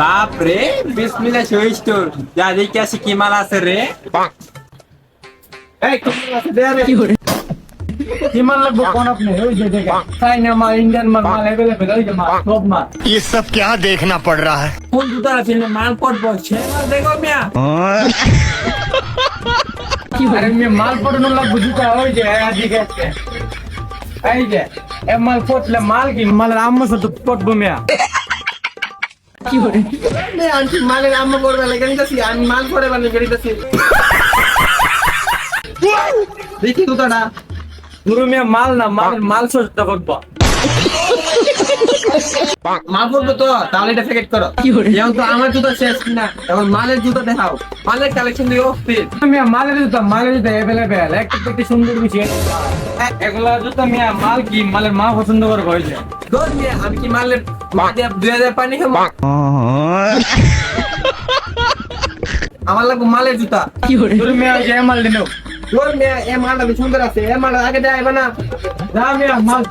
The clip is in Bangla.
বাপ রে, বিসমিল্লাহ শহীদ স্টোর। যা দেখে আসি কি মাল আছে রে। এই কি মাল আছে দে রে। কি মাল লাগবে কোন আপনি? ওই যে দেখেন চাইনা মাল, ইন্ডিয়ান মাল, মাল अवेलेबल ওই যে মাল, সব মাল। ये सब क्या देखना पड़ रहा है? কোন জুতা আছে মাল পড়বো সে মাল দেখো মিয়া। আরে মেয়ে মাল পড়ানো লাগবে জুতা, ওই যে এদিকে আছে। এই যে এ মাল পড়লে মাল কি মালের আম্মা সাথে পড়বো মিয়া। আমি মালের আম্মা পড়বে লেগে নিতেছি, আমি মাল পরে বানিয়ে নিতেছি। দেখি জুতাটা পুরো মিয়া মাল না, মালের মাল সস্তা করবো। মাল পড়বো তো তাহলে এটা প্যাকেট করো। যেমন তো আমার জুতা শেষ না, এখন মালের জুতা দেখাও। মালের কালেকশন দিয়ে অস্থির। মিয়া মালের জুতা अवेलेबल একটা থেকে সুন্দর বিষয়। এগুলা জুতা মিয়া মাল কি মালের মা পছন্দ করে হয়েছে। দোষ মিয়া, আমি কি মালের 2000 পানি খাবো? আমার লাগবে মালের জুতা। পুরো মিয়া যে মাল দিনো দোষ মিয়া, এ মালটা তো সুন্দর আছে, এ মালটা আগে দেখাইবে না। যা মিয়া মাল